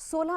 16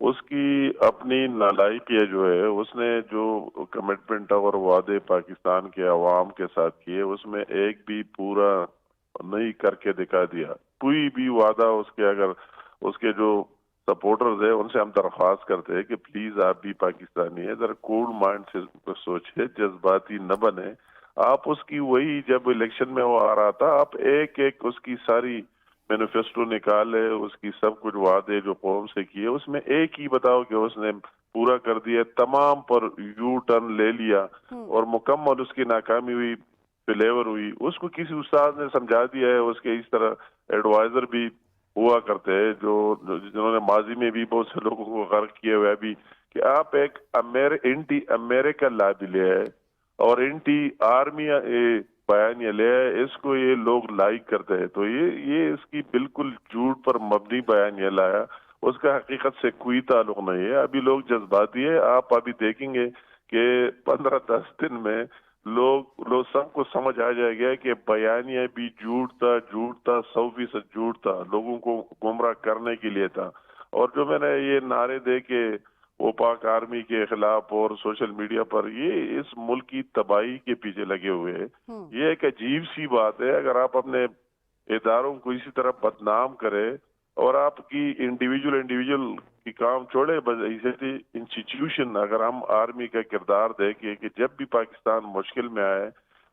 اس کی اپنی نالائقی جو ہے، اس نے جو کمٹمنٹ اور وعدے پاکستان کے عوام کے ساتھ کیے اس میں ایک بھی پورا نہیں کر کے دکھا دیا. کوئی بھی وعدہ اس کے، اگر اس کے جو سپورٹرز ہیں ان سے ہم درخواست کرتے ہیں کہ پلیز آپ بھی پاکستانی ہیں، ذرا کول مائنڈ سے سوچے، جذباتی نہ بنے. آپ اس کی وہی جب الیکشن میں وہ آ رہا تھا آپ ایک ایک اس کی ساری مینیفیسٹو نکالے، اس کی سب کچھ وعدے جو قوم سے کیے اس میں ایک ہی بتاؤ کہ اس نے پورا کر دیا. تمام پر یو ٹرن لے لیا اور مکمل اس کی ناکامی ہوئی، فیلیور ہوئی. اس کو کسی استاد نے سمجھا دیا ہے، اس کے اس طرح ایڈوائزر بھی ہوا کرتے ہیں جنہوں نے ماضی میں بھی بہت سے لوگوں کو غرق کیے ہوئے بھی، کہ آپ ایک اینٹی امریکہ لابل ہے اور اینٹی آرمی بیانیہ لے ہے، اس کو یہ لوگ لائک کرتے ہیں. تو یہ اس کی بالکل جھوٹ پر مبنی بیانیہ لایا، اس کا حقیقت سے کوئی تعلق نہیں ہے. ابھی لوگ جذباتی ہے. آپ ابھی دیکھیں گے کہ 15-10 دن میں لوگ سب کو سمجھ آ جائے گا کہ بیانیہ بھی جھوٹ تھا 100% جھوٹ تھا، لوگوں کو گمراہ کرنے کے لیے تھا. اور جو میں نے یہ نعرے دے کے وہ پاک آرمی کے خلاف اور سوشل میڈیا پر یہ اس ملک کی تباہی کے پیچھے لگے ہوئے ہیں. یہ ایک عجیب سی بات ہے. اگر آپ اپنے اداروں کو اسی طرح بدنام کرے اور آپ کی انڈیویجول کی کام چھوڑے، انسٹیٹیوشن، اگر ہم آرمی کا کردار دیکھیں کہ جب بھی پاکستان مشکل میں آئے،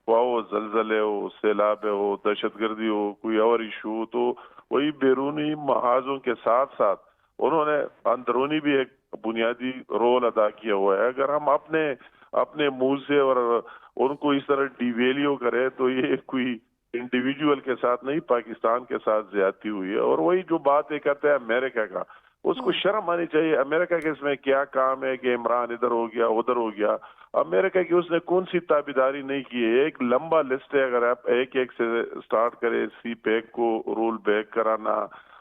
وہ زلزلے ہو، سیلاب ہو، دہشت گردی ہو، کوئی اور ایشو، تو وہی بیرونی محاذوں کے ساتھ ساتھ انہوں نے اندرونی بھی ایک بنیادی رول ادا کیا ہوا ہے. اگر ہم اپنے منہ سے اور ان کو اس طرح ڈیویلیو کرے تو یہ کوئی انڈیویجول کے ساتھ نہیں، پاکستان کے ساتھ زیادتی ہوئی ہے. اور وہی جو بات یہ کرتے ہیں امریکہ کا، اس کو شرم آنی چاہیے. امریکہ کے اس میں کیا کام ہے کہ عمران ادھر ہو گیا ادھر ہو گیا؟ امریکہ کی اس نے کون سی تابعداری نہیں کی ہے؟ ایک لمبا لسٹ ہے. اگر آپ ایک سے سٹارٹ کرے، سی پیک کو رول بیک کرانا،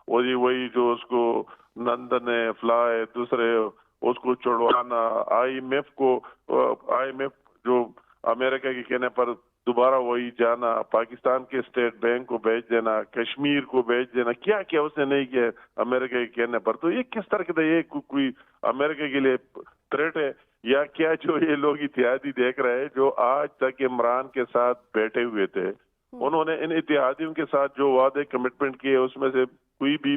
وہی جو اس کو لندن ہے، فلائے دوسرے اس کو چڑھوانا، آئی ایم ایف جو امریکہ کے کہنے پر دوبارہ وہی جانا، پاکستان کے اسٹیٹ بینک کو بیچ دینا، کشمیر کو بیچ دینا، کیا کیا اس نے نہیں کیا امریکہ کے کہنے پر. تو یہ کس طرح کے یہ کوئی امریکہ کے لیے تھریٹ ہے یا کیا؟ جو یہ لوگ اتحادی دیکھ رہے ہیں جو آج تک عمران کے ساتھ بیٹھے ہوئے تھے، انہوں نے ان اتحادیوں کے ساتھ جو وعدے کمٹمنٹ کیے اس میں سے کوئی بھی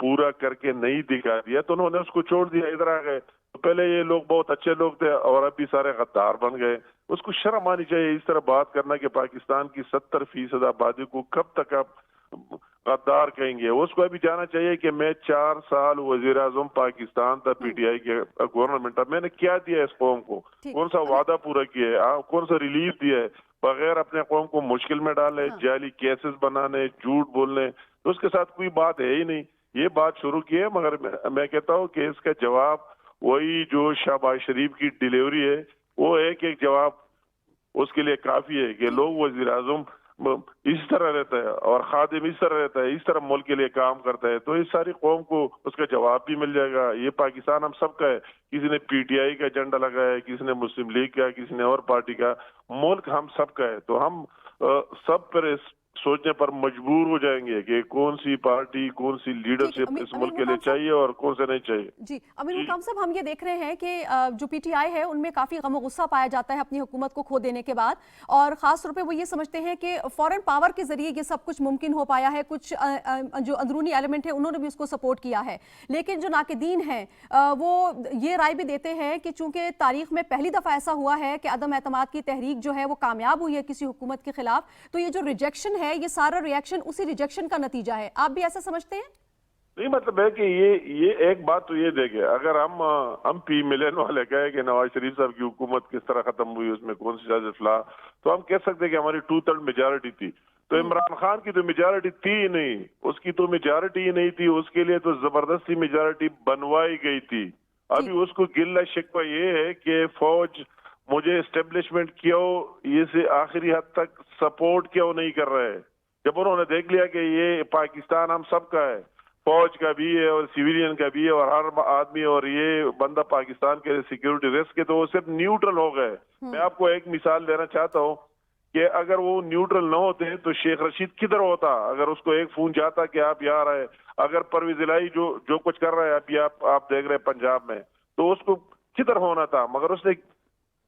پورا کر کے نہیں دکھا دیا، تو انہوں نے اس کو چھوڑ دیا، ادھر آ گئے. تو پہلے یہ لوگ بہت اچھے لوگ تھے اور اب بھی سارے غدار بن گئے. اس کو شرم آنی چاہیے اس طرح بات کرنا کہ پاکستان کی 70% آبادی کو کب تک آپ غدار کہیں گے. اس کو ابھی جانا چاہیے کہ میں 4 سال وزیر اعظم پاکستان تھا، پی ٹی آئی کے گورنمنٹ، میں نے کیا دیا اس قوم کو؟ کون سا وعدہ پورا کیا ہے؟ کون سا ریلیف دیا ہے بغیر اپنے قوم کو مشکل میں ڈالے، جعلی کیسز بنانے، جھوٹ بولنے؟ تو اس کے ساتھ کوئی بات ہے ہی نہیں. یہ بات شروع کی ہے، مگر میں کہتا ہوں کہ اس کا جواب وہی جو شہباز شریف کی ڈیلیوری ہے، وہ ایک جواب اس کے لیے کافی ہے کہ لوگ وزیر اعظم اس طرح رہتا ہے اور خادم اس طرح رہتا ہے، اس طرح ملک کے لیے کام کرتا ہے، تو اس ساری قوم کو اس کا جواب بھی مل جائے گا. یہ پاکستان ہم سب کا ہے. کسی نے پی ٹی آئی کا ایجنڈا لگایا ہے، کسی نے مسلم لیگ کا، کسی نے اور پارٹی کا. ملک ہم سب کا ہے. تو ہم سب پر سوچنے پر مجبور ہو جائیں گے کہ کون سی پارٹی، کون سی لیڈرشپ اس ملک کے لیے چاہیے اور کون سے نہیں چاہیے. جی امیر مقام صاحب، ہم یہ دیکھ رہے ہیں کہ جو پی ٹی آئی ہے ان میں کافی غم و غصہ پایا جاتا ہے اپنی حکومت کو کھو دینے کے بعد، اور خاص طور پہ وہ یہ سمجھتے ہیں کہ فورن پاور کے ذریعے یہ سب کچھ ممکن ہو پایا ہے. کچھ جو اندرونی ایلیمنٹ ہے انہوں نے بھی اس کو سپورٹ کیا ہے. لیکن جو ناقدین ہیں وہ یہ رائے بھی دیتے ہیں کہ چونکہ تاریخ میں پہلی دفعہ ایسا ہوا ہے کہ عدم اعتماد کی تحریک جو ہے وہ کامیاب ہوئی ہے کسی حکومت کے خلاف، تو یہ جو ریجیکشن ہے یہ سارا ریئیکشن اسی ریجیکشن کا نتیجہ ہے. آپ بھی ایسا سمجھتے ہیں؟ نہیں، مطلب ہے کہ یہ ایک بات تو یہ دیکھیں، اگر ہم پی ملین والے کہے کہ نواز شریف صاحب کی حکومت کس طرح ختم ہوئی، اس میں کون سی سازش لا، تو ہم کہہ سکتے ہیں کہ ہماری 2/3 میجارٹی تھی. تو عمران خان کی تو میجارٹی تھی ہی نہیں، اس کی تو میجارٹی ہی نہیں تھی، اس کے لیے تو زبردستی میجارٹی بنوائی گئی تھی. ابھی اس کو گلہ شکوہ یہ ہے کہ فوج مجھے اسٹیبلشمنٹ کیوں یہ سے آخری حد تک سپورٹ کیوں نہیں کر رہے. جب انہوں نے دیکھ لیا کہ یہ پاکستان ہم سب کا ہے، فوج کا بھی ہے اور سیویلین کا بھی ہے اور ہر آدمی، اور یہ بندہ پاکستان کے سیکیورٹی رسک ہے، تو وہ صرف نیوٹرل ہو گئے. میں آپ کو ایک مثال دینا چاہتا ہوں کہ اگر وہ نیوٹرل نہ ہوتے تو شیخ رشید کدھر ہوتا؟ اگر اس کو ایک فون جاتا کہ آپ یہاں رہے، اگر پرویز الہی جو کچھ کر رہا ہے ابھی آپ دیکھ رہے ہیں پنجاب میں, تو اس کو کدھر ہونا تھا, مگر اس نے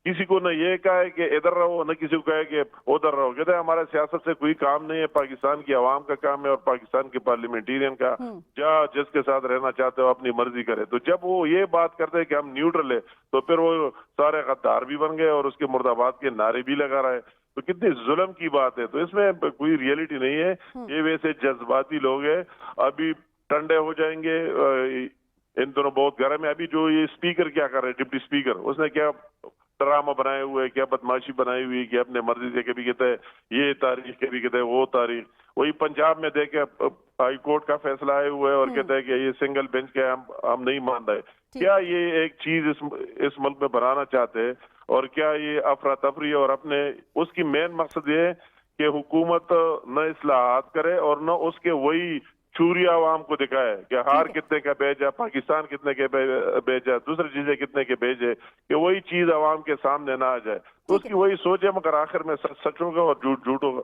کسی کو نہ یہ کہا ہے کہ ادھر رہو, نہ کسی کو کہا ہے کہ ادھر رہو. کہتے ہیں ہمارے سیاست سے کوئی کام نہیں ہے, پاکستان کی عوام کا کام ہے اور پاکستان کے پارلیمنٹیرین کا. جس کے ساتھ رہنا چاہتے ہو اپنی مرضی کرے. تو جب وہ یہ بات کرتے ہیں کہ ہم نیوٹرل ہے, تو پھر وہ سارے غدار بھی بن گئے اور اس کے مرد آباد کے نعرے بھی لگا رہا ہے. تو کتنی ظلم کی بات ہے. تو اس میں کوئی ریئلٹی نہیں ہے. یہ ویسے جذباتی لوگ ہیں, ابھی ٹھنڈے ہو جائیں گے. ان دونوں بہت گرم ہے. ابھی جو یہ اسپیکر کیا کر رہے ہیں, ڈپٹی اسپیکر, اس نے کیا ڈرامہ بنائے ہوئے, کیا بدماشی بنائی ہوئی کہ اپنے مرضی سے کبھی کہتے ہیں یہ تاریخ, کبھی کہتے ہیں وہ تاریخ. وہی پنجاب میں دیکھے ہائی کورٹ کا فیصلہ آئے ہوئے اور کہتے ہیں کہ یہ سنگل بینچ کا ہم نہیں مان رہے. کیا یہ ایک چیز اس ملک میں بنانا چاہتے ہیں, اور کیا یہ افراتفری, اور اپنے اس کی مین مقصد یہ ہے کہ حکومت نہ اصلاحات کرے اور نہ اس کے وہی چوری عوام کو دکھائے کہ ہار کتنے کا بیچا, پاکستان کتنے کے بیچا, دوسری چیزیں کتنے کے بیچے, کہ وہی چیز عوام کے سامنے نہ آ جائے. تو اس کی وہی سوچ ہے, مگر آخر میں سچ ہوگا اور جھوٹ ہوگا.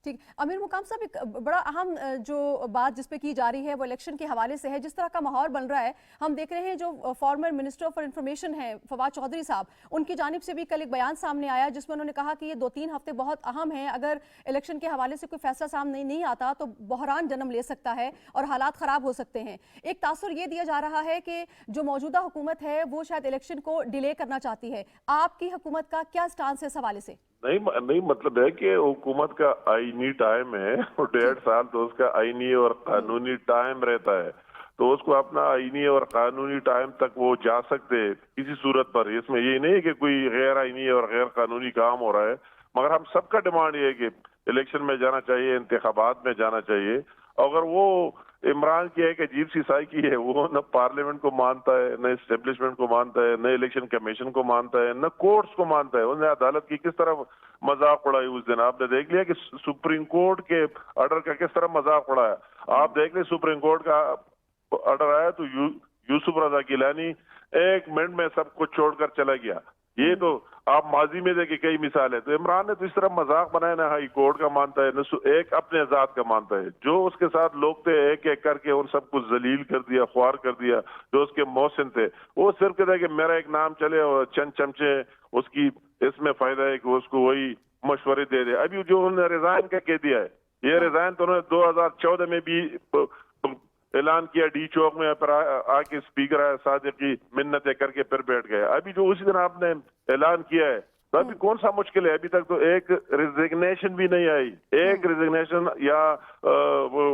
ٹھیک. امیر مقام صاحب, ایک بڑا اہم جو بات جس پہ کی جا رہی ہے وہ الیکشن کے حوالے سے ہے. جس طرح کا ماحول بن رہا ہے, ہم دیکھ رہے ہیں جو فارمر منسٹر فار انفارمیشن ہیں فواد چودھری صاحب, ان کی جانب سے بھی کل ایک بیان سامنے آیا جس میں انہوں نے کہا کہ یہ 2-3 ہفتے بہت اہم ہیں. اگر الیکشن کے حوالے سے کوئی فیصلہ سامنے نہیں آتا تو بحران جنم لے سکتا ہے اور حالات خراب ہو سکتے ہیں. ایک تاثر یہ دیا جا رہا ہے کہ جو موجودہ حکومت ہے وہ شاید الیکشن کو ڈیلے کرنا چاہتی ہے. آپ کی حکومت کا کیا سٹانس ہے اس حوالے سے؟ نہیں, مطلب ہے کہ حکومت کا آئینی ٹائم ہے, اور 1.5 سال تو اس کا آئینی اور قانونی ٹائم رہتا ہے. تو اس کو اپنا آئینی اور قانونی ٹائم تک وہ جا سکتے کسی صورت پر. اس میں یہ نہیں ہے کہ کوئی غیر آئینی اور غیر قانونی کام ہو رہا ہے, مگر ہم سب کا ڈیمانڈ یہ ہے کہ الیکشن میں جانا چاہیے, انتخابات میں جانا چاہیے. اگر وہ عمران کی ایک عجیب سی سائیکی ہے, وہ نہ پارلیمنٹ کو مانتا ہے, نہ اسٹیبلشمنٹ کو مانتا ہے, نہ الیکشن کمیشن کو مانتا ہے, نہ کورٹس کو مانتا ہے. انہوں نے عدالت کی کس طرح مذاق اڑائی اس دن آپ نے دیکھ لیا کہ سپریم کورٹ کے آرڈر کا کس طرح مذاق اڑایا. آپ دیکھ لیں سپریم کورٹ کا آرڈر آیا تو یوسف رضا گیلانی 1 منٹ میں سب کچھ چھوڑ کر چلا گیا. یہ تو آپ ماضی میں دیکھیں کئی مثالیں. تو عمران نے تو اس طرح مذاق بنایا, نہ ہائی کورٹ کا مانتا ہے, نہ ایک اپنے ذات کا مانتا ہے. جو اس کے ساتھ لوگ تھے ایک ایک کر کے ان سب کو ذلیل کر دیا, خوار کر دیا. جو اس کے محسن تھے وہ صرف کہتے ہیں کہ میرا ایک نام چلے اور چند چمچے اس کی اس میں فائدہ ہے کہ اس کو وہی مشورے دے دے. ابھی جو انہوں نے ریزائن کا کہہ دیا ہے, یہ ریزائن تو انہوں نے 2014 میں بھی اعلان کیا ڈی چوک میں, پر آ کے اسپیکر آیا صادقی منتیں کر کے پھر بیٹھ گئے. ابھی جو اسی دن آپ نے اعلان کیا ہے, تو ابھی کون سا مشکل ہے؟ ابھی تک تو ایک ریزگنیشن بھی نہیں آئی, ایک ریزگنیشن یا وہ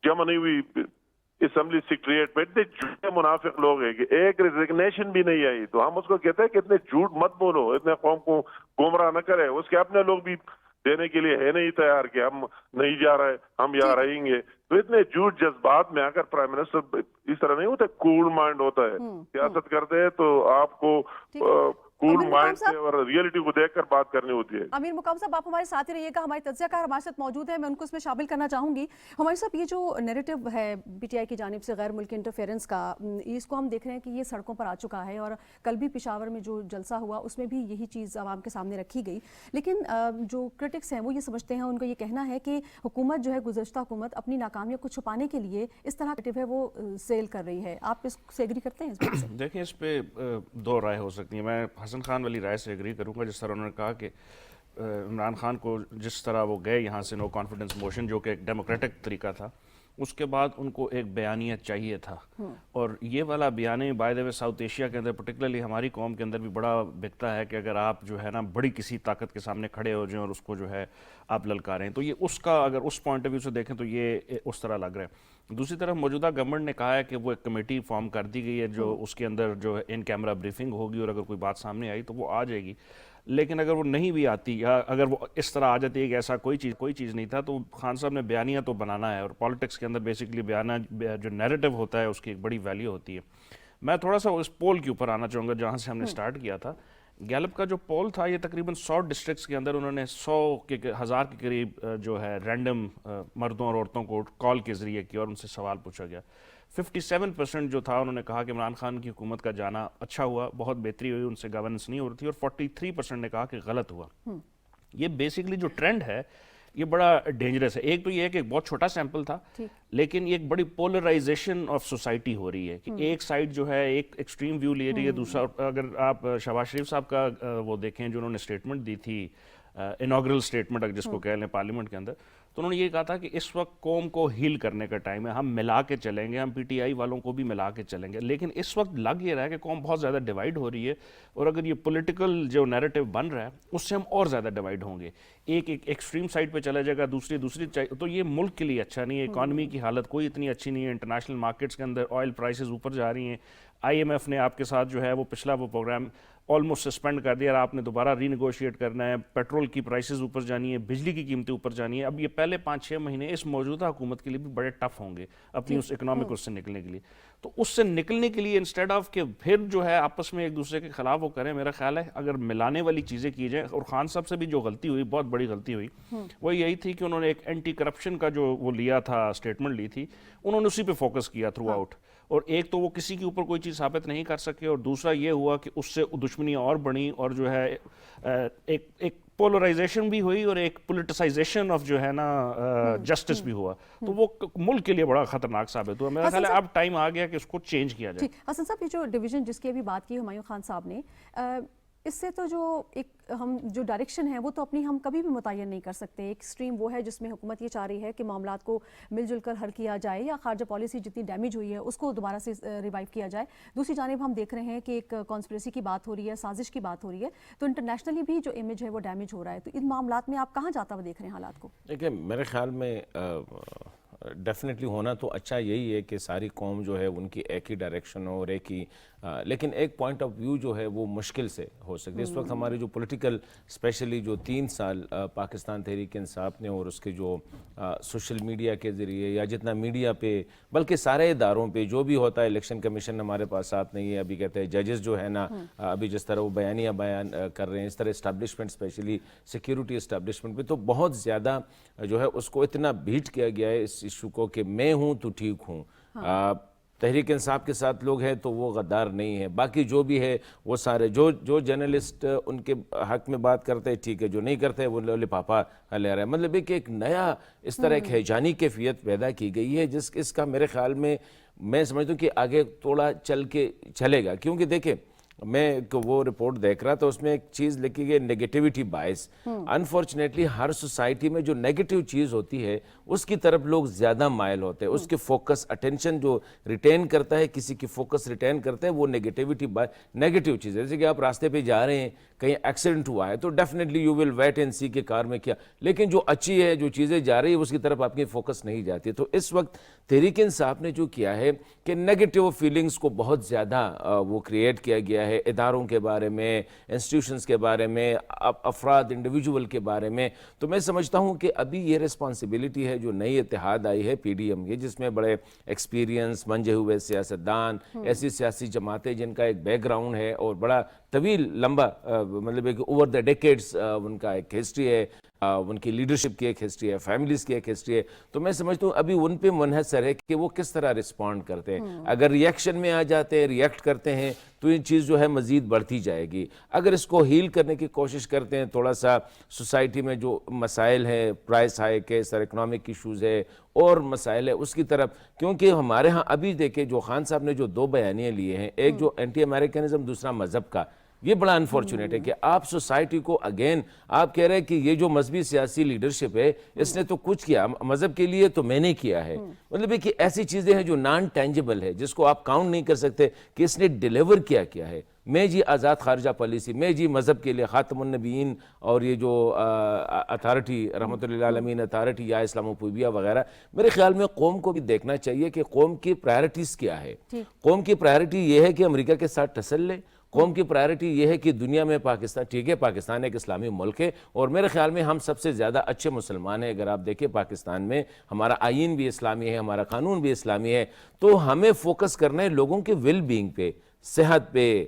جمع نہیں ہوئی اسمبلی سیکریٹریٹ پہ. اتنے جھوٹے منافق لوگ ہیں کہ ایک ریزگنیشن بھی نہیں آئی. تو ہم اس کو کہتے ہیں کہ اتنے جھوٹ مت بولو, اتنے قوم کو گمراہ نہ کرے. اس کے اپنے لوگ بھی دینے کے لیے ہے نہیں تیار کہ ہم نہیں جا رہے, ہم یہاں رہیں گے. تو اتنے جھوٹ جذبات میں اگر پرائم منسٹر اس طرح نہیں ہوتا, کول مائنڈ ہوتا ہے, سیاست کرتے ہیں تو آپ کو کول مائنڈ سے اور ریئلٹی کو دیکھ کر بات کرنی ہوتی ہے. امیر مقام صاحب, آپ ہمارے ساتھ ہی رہیے گا, ہمارے تجزیہ کار ہمارے ساتھ موجود ہیں, میں ان کو اس میں شامل کرنا چاہوں گی. ہمارے صاحب, یہ جو نیریٹو ہے پی ٹی آئی کی جانب سے غیر ملکی انٹرفیئرنس کا, اس کو ہم دیکھ رہے ہیں کہ یہ سڑکوں پر آ چکا ہے, اور کل بھی پشاور میں جو جلسہ ہوا اس میں بھی یہی چیز عوام کے سامنے رکھی گئی. لیکن جو کرٹکس ہیں وہ یہ سمجھتے ہیں, ان کا یہ کہنا ہے کہ حکومت جو ہے, گزشتہ حکومت اپنی ناکامیوں کو چھپانے کے لیے اس طرح ہے وہ سیل کر رہی ہے. آپ اس سے ایگری کرتے ہیں اس بات سے؟ دیکھیں, اس پہ 2 رائے ہو سکتی ہیں. میں حسن خان والی رائے سے ایگری کروں گا, جس طرح انہوں نے کہا کہ عمران خان کو جس طرح وہ گئے یہاں سے نو کانفیڈنس موشن, جو کہ ایک ڈیموکریٹک طریقہ تھا, اس کے بعد ان کو ایک بیانیہ چاہیے تھا. اور یہ والا بیانیہ by the way South Asia کے اندر, پرٹیکولرلی ہماری قوم کے اندر بھی بڑا بکتا ہے کہ اگر آپ جو ہے نا بڑی کسی طاقت کے سامنے کھڑے ہو جائیں اور اس کو جو ہے آپ للکاریں, تو یہ اس کا اگر اس پوائنٹ آف ویو سے دیکھیں تو یہ اس طرح لگ رہا ہے. دوسری طرف موجودہ گورنمنٹ نے کہا ہے کہ وہ ایک کمیٹی فارم کر دی گئی ہے, جو اس کے اندر جو ان کیمرہ بریفنگ ہوگی, اور اگر کوئی بات سامنے آئی تو وہ آ جائے گی. لیکن اگر وہ نہیں بھی آتی, یا اگر وہ اس طرح آ جاتی ہے کہ ایسا کوئی چیز نہیں تھا, تو خان صاحب نے بیانیہ تو بنانا ہے. اور پالیٹکس کے اندر بیسکلی بیانیہ جو نیریٹو ہوتا ہے اس کی ایک بڑی ویلیو ہوتی ہے. میں تھوڑا سا اس پول کے اوپر آنا چاہوں گا جہاں سے ہم نے سٹارٹ کیا تھا. گیلپ کا جو پول تھا, یہ تقریباً 100 ڈسٹرکٹس کے اندر انہوں نے 1000 کے قریب جو ہے رینڈم مردوں اور عورتوں کو کال کے ذریعے کیا اور ان سے سوال پوچھا گیا. 57% جو تھا انہوں نے کہا کہ عمران خان کی حکومت کا جانا اچھا ہوا, بہت بہتری ہوئی, ان سے گورننس نہیں ہو رہی تھی. اور 43% نے کہا کہ غلط ہوا. یہ بیسکلی جو ٹرینڈ ہے یہ بڑا ڈینجرس ہے. ایک تو یہ ہے کہ ایک بہت چھوٹا سیمپل تھا, لیکن یہ ایک بڑی پولرائزیشن آف سوسائٹی ہو رہی ہے کہ ایک سائڈ جو ہے ایک ایکسٹریم ویو لے رہی ہے, دوسرا اگر آپ شہباز شریف صاحب کا وہ دیکھیں جو انہوں نے اسٹیٹمنٹ دی تھی, انوگرل اسٹیٹمنٹ اگر جس کو کہہ لیں پارلیمنٹ کے اندر, تو انہوں نے یہ کہا تھا کہ اس وقت قوم کو ہیل کرنے کا ٹائم ہے, ہم ملا کے چلیں گے, ہم پی ٹی آئی والوں کو بھی ملا کے چلیں گے. لیکن اس وقت لگ یہ رہا ہے کہ قوم بہت زیادہ ڈیوائڈ ہو رہی ہے, اور اگر یہ پولیٹیکل جو نیریٹو بن رہا ہے اس سے ہم اور زیادہ ڈیوائڈ ہوں گے. ایک ایکسٹریم سائڈ پہ چلا جائے گا, دوسری تو یہ ملک کے لیے اچھا نہیں ہے. اکانومی کی حالت کوئی اتنی اچھی نہیں ہے, انٹرنیشنل مارکیٹس کے اندر آئل پرائسز اوپر جا رہی ہیں, آئی ایم ایف نے آپ کے ساتھ جو ہے وہ پچھلا وہ پروگرام آلموسٹ سسپینڈ کر دیا, اور آپ نے دوبارہ ری نیگوشیٹ کرنا ہے, پیٹرول کی پرائسز اوپر جانی ہے, بجلی کی قیمتیں اوپر جانی ہے. اب یہ پہلے 5-6 مہینے اس موجودہ حکومت کے لیے بھی بڑے ٹف ہوں گے اپنی اس اکنامک اس سے نکلنے کے لیے. تو اس سے نکلنے کے لیے انسٹیڈ آف کہ پھر جو ہے آپس میں ایک دوسرے کے خلاف وہ کریں, میرا خیال ہے اگر ملانے والی چیزیں کی جائیں. اور خان صاحب سے بھی جو غلطی ہوئی, بہت بڑی غلطی ہوئی, وہ یہی تھی کہ انہوں نے ایک اینٹی کرپشن کا جو وہ لیا تھا اسٹیٹمنٹ لی تھی, انہوں نے اسی پہ فوکس کیا تھرو آؤٹ. اور ایک تو وہ کسی کے اوپر کوئی چیز ثابت نہیں کر سکے, اور دوسرا یہ ہوا کہ اس سے دشمنیاں اور بڑھیں, اور جو ہے ایک پولرائزیشن بھی ہوئی اور ایک پولیٹیسائزیشن آف جو ہے نا جسٹس بھی ہوا. تو وہ ملک کے لیے بڑا خطرناک ثابت ہوا. میرا خیال ہے اب ٹائم آ گیا کہ اس کو چینج کیا جائے. حسن صاحب, یہ جو ڈویژن جس کی ابھی بات کی ہمایوں خان صاحب نے, اس سے تو جو ایک ہم جو ڈائریکشن ہے وہ تو اپنی ہم کبھی بھی متعین نہیں کر سکتے. ایک اسٹریم وہ ہے جس میں حکومت یہ چاہ رہی ہے کہ معاملات کو مل جل کر حل کیا جائے, یا خارجہ پالیسی جتنی ڈیمیج ہوئی ہے اس کو دوبارہ سے ریوائیو کیا جائے. دوسری جانب ہم دیکھ رہے ہیں کہ ایک کانسپریسی کی بات ہو رہی ہے, سازش کی بات ہو رہی ہے, تو انٹرنیشنلی بھی جو امیج ہے وہ ڈیمیج ہو رہا ہے. تو ان معاملات میں آپ کہاں جاتا ہوا دیکھ رہے ہیں حالات کو؟ دیکھیں, میرے خیال میں ڈیفینیٹلی ہونا تو اچھا یہی ہے کہ ساری قوم جو ہے ان کی ایک ہی ڈائریکشن ہو اور ایک ہی, لیکن ایک پوائنٹ آف ویو جو ہے وہ مشکل سے ہو سکتی ہے. اس وقت ہماری جو پولیٹیکل اسپیشلی جو 3 سال پاکستان تحریک انصاف نے اور اس کے جو سوشل میڈیا کے ذریعے یا جتنا میڈیا پہ بلکہ سارے اداروں پہ جو بھی ہوتا ہے, الیکشن کمیشن ہمارے پاس ساتھ نہیں ہے, ابھی کہتے ہیں ججز جو ہے نا ابھی جس طرح وہ بیانیاں بیان کر رہے ہیں, اس طرح اسٹیبلشمنٹ اسپیشلی سیکیورٹی اسٹیبلشمنٹ پہ تو بہت زیادہ جو ہے اس کو اتنا بیٹ کیا گیا ہے اس ایشو کو کہ میں ہوں تو ٹھیک ہوں. تحریک انصاف کے ساتھ لوگ ہیں تو وہ غدار نہیں ہے, باقی جو بھی ہے وہ سارے جو جرنلسٹ ان کے حق میں بات کرتے ہیں ٹھیک ہے, جو نہیں کرتے وہ لفافہ لے رہا ہے. مطلب کہ ایک نیا اس طرح ایک ہیجانی کیفیت پیدا کی گئی ہے جس اس کا میرے خیال میں میں سمجھتا ہوں کہ آگے تھوڑا چلے گا. کیونکہ دیکھیں, میں وہ رپورٹ دیکھ رہا تھا, اس میں ایک چیز لکھی گئی نیگیٹیوٹی باعث. انفارچونیٹلی ہر سوسائٹی میں جو نیگیٹیو چیز ہوتی ہے اس کی طرف لوگ زیادہ مائل ہوتے ہیں, اس کے فوکس اٹینشن جو ریٹین کرتا ہے, کسی کی فوکس ریٹین کرتا ہے وہ نیگیٹیوٹی نیگیٹیو چیز ہے. جیسے کہ آپ راستے پہ جا رہے ہیں, کہیں ایکسیڈنٹ ہوا ہے تو definitely you will wait and see کہ کار میں کیا, لیکن جو اچھی ہے جو چیزیں جا رہی ہے اس کی طرف آپ کی فوکس نہیں جاتی. تو اس وقت تحریک انصاف نے جو کیا ہے کہ نیگیٹیو فیلنگز کو بہت زیادہ وہ کریٹ کیا گیا ہے اداروں کے بارے میں, انسٹیٹیوشنز کے بارے میں, افراد انڈیویجول کے بارے میں. تو میں سمجھتا ہوں کہ ابھی یہ ریسپانسبلٹی ہے جو نئی اتحاد آئی ہے پی ڈی ایم کی, جس میں بڑے ایکسپیرینس منجے ہوئے سیاستدان, ایسی سیاسی جماعتیں جن کا ایک بیک گراؤنڈ ہے اور بڑا طویل لمبا مطلب ایک اوور دا ڈیکیڈز ان کا ایک ہسٹری ہے, ان کی لیڈرشپ کی ایک ہسٹری ہے, فیملیز کی ایک ہسٹری ہے. تو میں سمجھتا ہوں ابھی ان پہ منحصر ہے کہ وہ کس طرح رسپونڈ کرتے ہیں. اگر ریئیکشن میں آ جاتے ہیں, ریئیکٹ کرتے ہیں تو یہ چیز جو ہے مزید بڑھتی جائے گی. اگر اس کو ہیل کرنے کی کوشش کرتے ہیں, تھوڑا سا سوسائٹی میں جو مسائل ہیں, پرائس ہائیک ہے, سر اکنامک ایشوز ہے اور مسائل ہے اس کی طرف, کیونکہ ہمارے ہاں ابھی دیکھیں جو خان صاحب نے جو 2 بیانیاں لیے ہیں, ایک جو اینٹی امریکنزم, دوسرا مذہب کا, یہ بڑا انفارچونیٹ ہے کہ آپ سوسائٹی کو اگین آپ کہہ رہے ہیں کہ یہ جو مذہبی سیاسی لیڈرشپ ہے اس نے تو کچھ کیا, مذہب کے لیے تو میں نے کیا ہے. مطلب ہے کہ ایسی چیزیں ہیں جو نان ٹینجیبل ہے, جس کو آپ کاؤنٹ نہیں کر سکتے کہ اس نے ڈیلیور کیا ہے. میں جی آزاد خارجہ پالیسی, میں جی مذہب کے لیے خاتم النبیین اور یہ جو اتھارٹی رحمۃ اللہ عالمین اتھارٹی یا اسلاموفوبیا وغیرہ, میرے خیال میں قوم کو بھی دیکھنا چاہیے کہ قوم کی پرائرٹیز کیا ہے. قوم کی پرائرٹی یہ ہے کہ امریکہ کے ساتھ ٹسل لے, قوم کی پرائرٹی یہ ہے کہ دنیا میں پاکستان, ٹھیک ہے پاکستان ایک اسلامی ملک ہے اور میرے خیال میں ہم سب سے زیادہ اچھے مسلمان ہیں. اگر آپ دیکھیں پاکستان میں ہمارا آئین بھی اسلامی ہے, ہمارا قانون بھی اسلامی ہے, تو ہمیں فوکس کرنا ہے لوگوں کے ویل بینگ پہ, صحت پہ،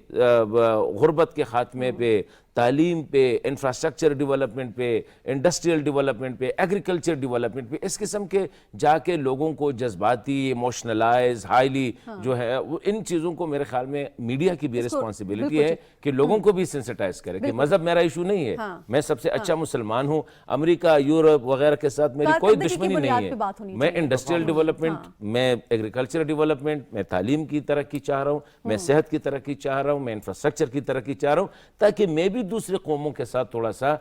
غربت کے خاتمے پہ، تعلیم پہ، انفراسٹرکچر ڈیولپمنٹ پہ، انڈسٹریل ڈیولپمنٹ پہ، ایگریکلچر ڈیولپمنٹ پہ، اس قسم کے جا کے لوگوں کو جذباتی، ایموشنلائز، ہائیلی جو ہے ان چیزوں کو میرے خیال میں میڈیا کی بھی رسپانسبلٹی ہے کہ لوگوں کو بھی سینسٹائز کرے کہ مذہب میرا ایشو نہیں ہے، میں سب سے اچھا مسلمان ہوں، امریکہ، یورپ وغیرہ کے ساتھ میری کوئی دشمنی نہیں ہے، میں انڈسٹریل ڈیولپمنٹ، میں ایگریکلچر ڈیولپمنٹ، میں تعلیم کی ترقی چاہ رہا ہوں، میں صحت کی ترقی چاہ رہا ہوں، میں انفراسٹرکچر کی ترقی چاہ رہا ہوں، تاکہ میں بھی دوسرے قوموں کے ساتھ تھوڑا سا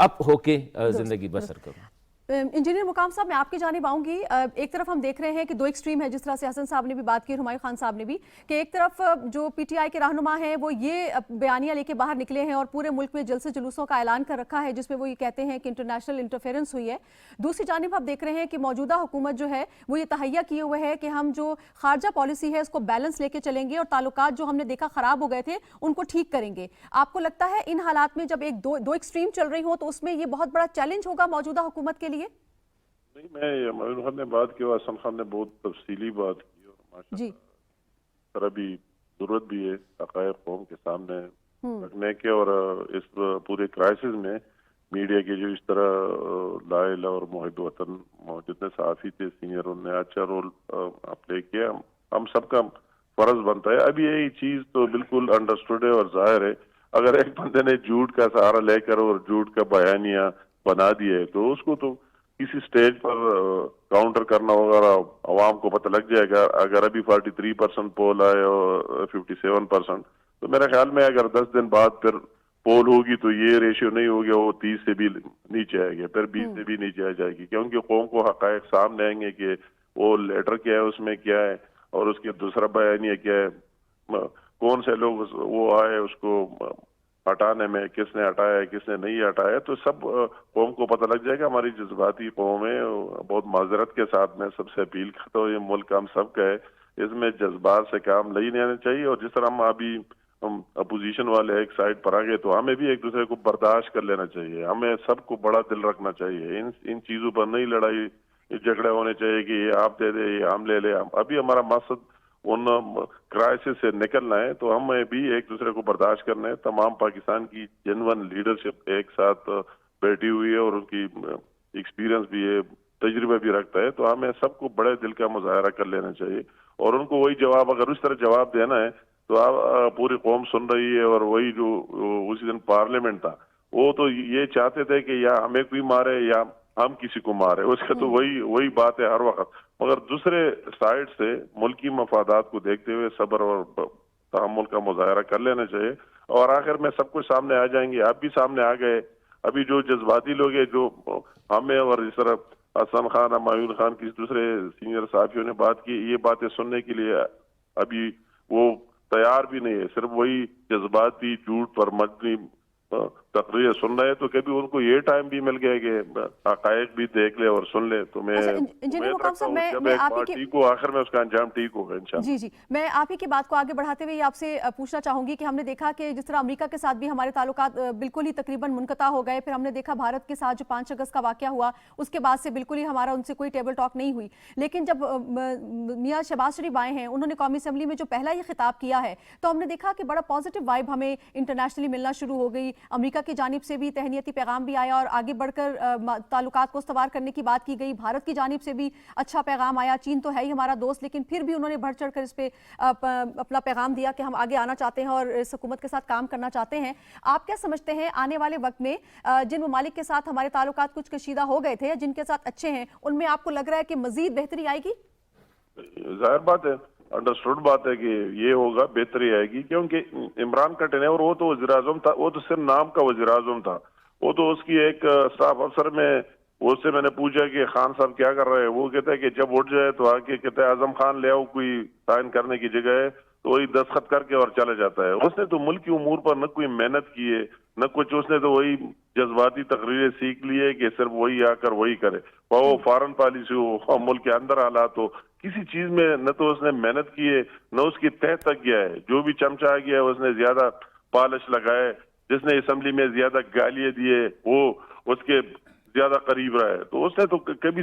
اپ ہو کے زندگی بسر کروں۔ انجینئر مقام صاحب، میں آپ کی جانب آؤں گی۔ ایک طرف ہم دیکھ رہے ہیں کہ دو ایکسٹریم ہے، جس طرح سے حسن صاحب نے بھی بات کی، ہمایوں خان صاحب نے بھی، کہ ایک طرف جو پی ٹی آئی کے رہنما ہیں وہ یہ بیانیہ لے کے باہر نکلے ہیں اور پورے ملک میں جلسے جلوسوں کا اعلان کر رکھا ہے جس میں وہ یہ کہتے ہیں کہ انٹرنیشنل انٹرفیرنس ہوئی ہے۔ دوسری جانب آپ دیکھ رہے ہیں کہ موجودہ حکومت جو ہے وہ یہ تہیہ کیے ہوئے ہے کہ ہم جو خارجہ پالیسی ہے اس کو بیلنس لے کے چلیں گے اور تعلقات جو ہم نے دیکھا خراب ہو گئے تھے ان کو ٹھیک کریں گے۔ آپ کو لگتا ہے ان حالات میں جب ایک دو ایکسٹریم چل رہی ہوں تو اس میں یہ بہت بڑا چیلنج ہوگا موجودہ حکومت کے لیے؟ نہیں، میں معین خان نے بات کی اور حسن خان نے بہت تفصیلی بات کی اور ماشاءاللہ طرح بھی ضرورت بھی ہے حقائق قوم کے سامنے رکھنے کے، اور اس پورے کرائسس میں میڈیا کے جو اس طرح لائل اور محب وطن جتنے صحافی تھے سینئر، انہوں نے اچھا رول پلے کیا، ہم سب کا فرض بنتا ہے۔ اب یہی چیز تو بالکل انڈرسٹوڈ ہے اور ظاہر ہے، اگر ایک بندے نے جھوٹ کا سہارا لے کر اور جھوٹ کا بیانیہ بنا دیا ہے تو اس کو تو کسی سٹیج پر کاؤنٹر کرنا ہوگا، عوام کو پتہ لگ جائے گا۔ اگر ابھی 43% پول آئے اور 57%، تو میرے خیال میں اگر 10 دن بعد پھر پول ہوگی تو یہ ریشیو نہیں ہوگی، وہ 30 سے بھی نیچے آئے گی، پھر 20 سے بھی نیچے آ جائے گی، کیونکہ قوم کو حقائق سامنے آئیں گے کہ وہ لیٹر کیا ہے، اس میں کیا ہے، اور اس کے دوسرا بیانیہ کیا ہے، کون سے لوگ وہ آئے اس کو ہٹانے میں، کس نے ہٹایا ہے، کس نے نہیں ہٹایا، تو سب قوم کو پتہ لگ جائے گا۔ ہماری جذباتی قوم ہے، بہت معذرت کے ساتھ میں سب سے اپیل کرتا ہوں، یہ ملک ہم سب کا ہے، اس میں جذبات سے کام نہیں آنا چاہیے، اور جس طرح ہم ابھی اپوزیشن والے ایک سائڈ پر آ گئے تو ہمیں بھی ایک دوسرے کو برداشت کر لینا چاہیے، ہمیں سب کو بڑا دل رکھنا چاہیے، ان چیزوں پر نہیں لڑائی جھگڑے ہونے چاہیے کہ یہ آپ دے دے، یہ ہم لے لے۔ ابھی ہمارا مقصد ان کرائسس سے نکلنا ہے، تو ہمیں بھی ایک دوسرے کو برداشت کرنا ہے۔ تمام پاکستان کی جنون لیڈرشپ ایک ساتھ بیٹھی ہوئی ہے اور ان کی ایکسپیرینس بھی ہے، تجربہ بھی رکھتا ہے، تو ہمیں سب کو بڑے دل کا مظاہرہ کر لینا چاہیے، اور ان کو وہی جواب، اگر اس طرح جواب دینا ہے تو آپ پوری قوم سن رہی ہے، اور وہی جو اسی دن پارلیمنٹ تھا وہ تو یہ چاہتے تھے کہ یا ہمیں کوئی مارے یا ہم کسی کو مارے، اس کا تو وہی بات ہے ہر وقت، مگر دوسرے سائڈ سے ملکی مفادات کو دیکھتے ہوئے صبر اور تحمل کا مظاہرہ کر لینا چاہیے، اور آخر میں سب کچھ سامنے آ جائیں گے۔ آپ بھی سامنے آ گئے، ابھی جو جذباتی لوگ ہیں، جو ہمیں اور اس طرح حسن خان، ہمایوں خان، کسی دوسرے سینئر صحافیوں نے بات کی، یہ باتیں سننے کے لیے ابھی وہ تیار بھی نہیں ہے، صرف وہی جذباتی جھوٹ پر مبنی تقریر سن رہے، تو کبھی ان کو یہ ٹائم بھی مل گیا کہ حقائق بھی دیکھ لے اور سن لے، تو میں انجینئر مقام صاحب، جب ایک بات ٹھیک ہو آخر میں اس کا انجام ٹھیک ہوگا انشاءاللہ۔ جی، میں آپ ہی کی بات کو آگے بڑھاتے ہوئے آپ سے پوچھنا چاہوں گی کہ ہم نے دیکھا کہ جس طرح امریکہ کے ساتھ بھی ہمارے تعلقات بالکل ہی تقریباً منقطع ہو گئے، پھر ہم نے دیکھا بھارت کے ساتھ جو 5 اگست کا واقعہ ہوا اس کے بعد سے بالکل ہی ہمارا ان سے کوئی ٹیبل ٹاک نہیں ہوئی، لیکن جب میاں شہباز شریف آئے ہیں، انہوں نے قومی اسمبلی میں جو پہلا یہ خطاب کیا ہے تو ہم نے دیکھا کہ بڑا پازیٹیو وائب ہمیں انٹرنیشنلی ملنا شروع ہو گئی، امریکہ کی جانب سے بھی تہنیتی پیغام بھی آیا اور آگے بڑھ کر تعلقات کو استوار کرنے کی بات کی گئی، بھارت کی جانب سے بھی اچھا پیغام آیا، چین تو ہے ہی ہمارا دوست لیکن پھر بھی انہوں نے بڑھ چڑھ کر اس پہ اپنا پیغام دیا کہ ہم آگے آنا چاہتے ہیں اور اس حکومت کے ساتھ کام کرنا چاہتے ہیں۔ آپ کیا سمجھتے ہیں آنے والے وقت میں جن ممالک کے ساتھ ہمارے تعلقات کچھ کشیدہ ہو گئے تھے، جن کے ساتھ اچھے ہیں، ان میں آپ کو لگ رہا ہے کہ مزید بہتری آئے گی؟ ظاہر بات ہے، انڈرسٹوڈ بات ہے کہ یہ ہوگا، بہتری آئے گی، کیونکہ عمران کا ٹینیور وہ تو وزیر اعظم تھا، وہ تو صرف نام کا وزیر اعظم تھا، وہ تو اس کی ایک اسٹاف افسر میں اس سے میں نے پوچھا کہ خان صاحب کیا کر رہے ہیں، وہ کہتا ہے کہ جب اٹھ جائے تو آ کے کہتا ہے اعظم خان لے آؤ، کوئی سائن کرنے کی جگہ ہے تو وہی دستخط کر کے اور چلا جاتا ہے۔ اس نے تو ملکی امور پر نہ کوئی محنت کی ہے نہ کچھ، اس نے تو وہی جذباتی تقریریں سیکھ لی ہے کہ صرف وہی آ کر وہی کرے، وہ فارن پالیسی ہو، ملک کے اندر حالات ہو، کسی چیز میں نہ تو اس نے محنت کی ہے نہ اس کی تہ تک گیا ہے، جو بھی چمچا گیا ہے اس نے زیادہ پالش لگائے، جس نے اسمبلی میں زیادہ گالیاں دیے وہ اس کے زیادہ قریب رہا ہے، تو اس نے تو کبھی